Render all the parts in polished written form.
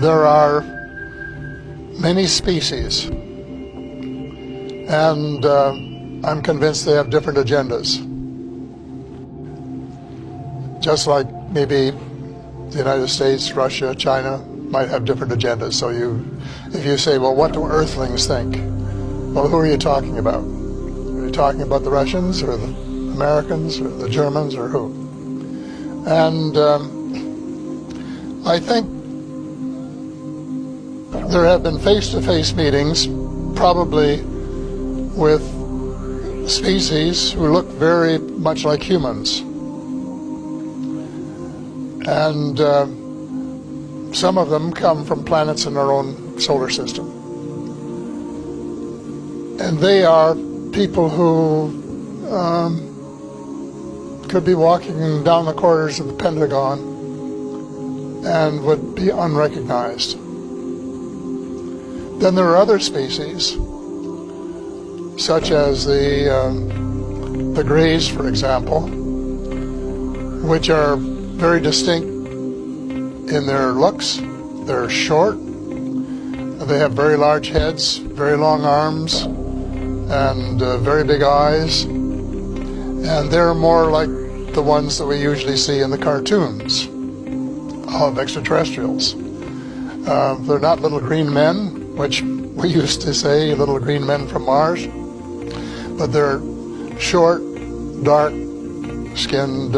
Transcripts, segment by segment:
there are many species, and I'm convinced they have different agendas. Just like maybe the United States, Russia, China might have different agendas. So if you say, well, what do Earthlings think? Well, who are you talking about? Are you talking about the Russians or the Americans or the Germans or who? And I think there have been face-to-face meetings, probably with species who look very much like humans. And some of them come from planets in our own solar system. And they are people who could be walking down the corridors of the Pentagon and would be unrecognized. Then there are other species, such as the Greys, for example, which are very distinct in their looks. They're short, they have very large heads, very long arms, and very big eyes, and they're more like the ones that we usually see in the cartoons of extraterrestrials. They're not little green men, which we used to say, little green men from Mars, but they're short, dark-skinned,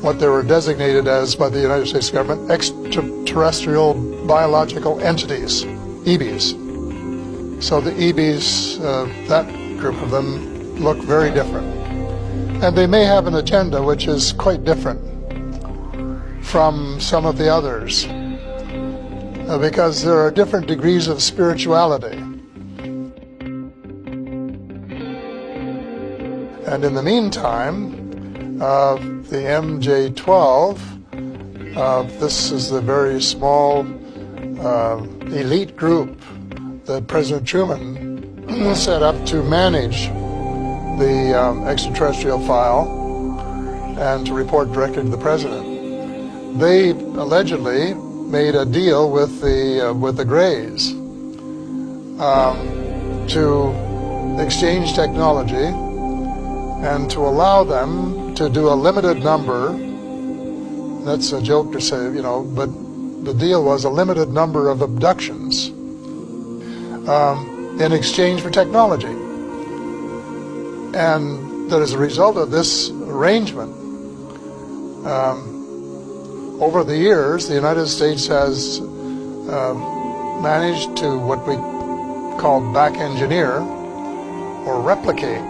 what they were designated as by the United States government, extraterrestrial biological entities, EBs. So the EBs, that group of them, look very different. And they may have an agenda which is quite different from some of the others, because there are different degrees of spirituality. And in the meantime, the MJ-12, this is the very small elite group that President Truman set up to manage the extraterrestrial file and to report directly to the President. They allegedly made a deal with the Greys to exchange technology and to allow them to do a limited number. That's a joke to say, you know, but the deal was a limited number of abductions in exchange for technology. And that as a result of this arrangement, over the years, the United States has managed to what we call back engineer or replicate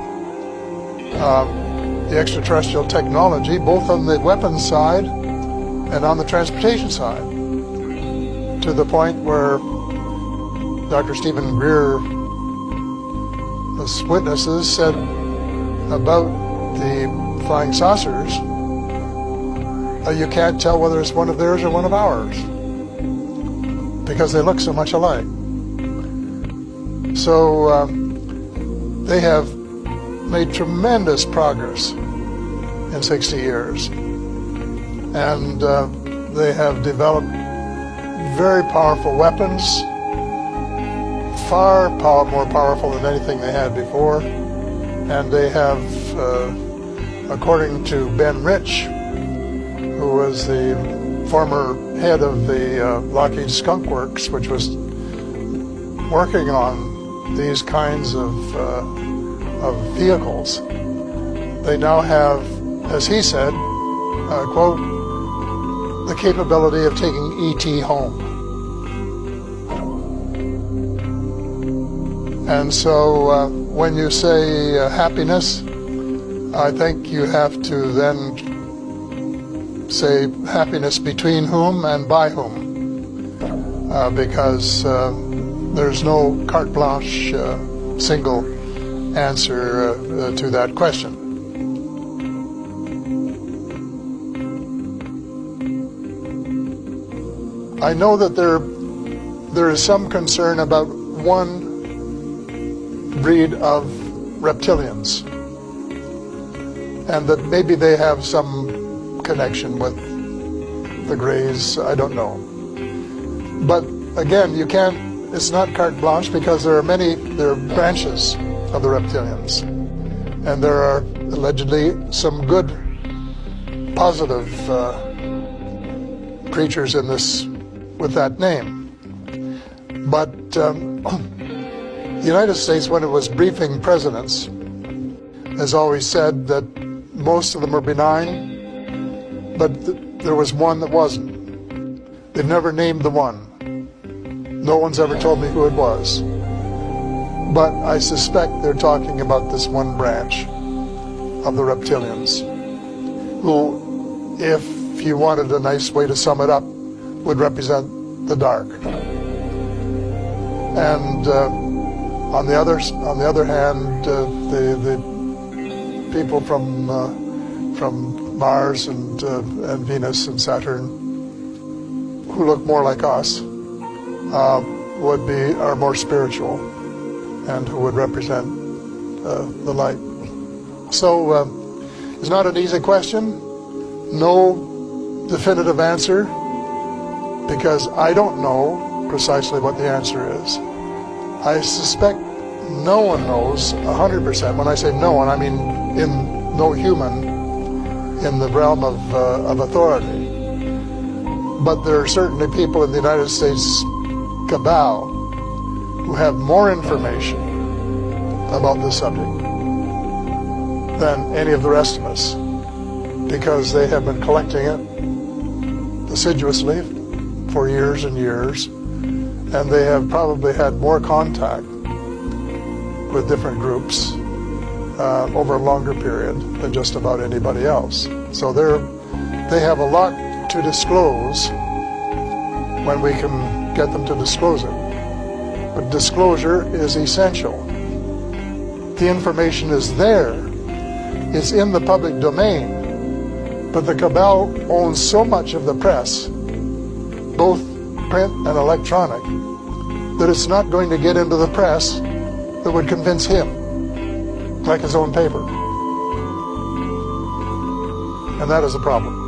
the extraterrestrial technology, both on the weapons side and on the transportation side, to the point where Dr. Stephen Greer, the witnesses, said about the flying saucers, you can't tell whether it's one of theirs or one of ours, because they look so much alike. So they have made tremendous progress in 60 years. And they have developed very powerful weapons, far more powerful than anything they had before. And they have, according to Ben Rich, who was the former head of the Lockheed Skunk Works, which was working on these kinds of vehicles, they now have, as he said, quote, the capability of taking E.T. home. And so when you say happiness, I think you have to then say happiness between whom and by whom, because there's no carte blanche single answer to that question. I know that there is some concern about one breed of reptilians, and that maybe they have some connection with the Greys, I don't know. But again, you can't, it's not carte blanche, because there are branches of the reptilians. And there are allegedly some good, positive creatures in this with that name. But the United States, when it was briefing presidents, has always said that most of them are benign, but there was one that wasn't. They've never named the one. No one's ever told me who it was. But I suspect they're talking about this one branch of the reptilians, who, if you wanted a nice way to sum it up, would represent the dark. And on the other hand, the people from Mars and Venus and Saturn, who look more like us, are more spiritual, and who would represent the light. So it's not an easy question, no definitive answer, because I don't know precisely what the answer is. I suspect no one knows 100%. When I say no one, I mean no human in the realm of authority. But there are certainly people in the United States cabal who have more information about this subject than any of the rest of us, because they have been collecting it assiduously for years and years, and they have probably had more contact with different groups over a longer period than just about anybody else. So they have a lot to disclose when we can get them to disclose it. But disclosure is essential. The information is there. It's in the public domain. But the cabal owns so much of the press, both print and electronic, that it's not going to get into the press that would convince him, like his own paper. And that is a problem.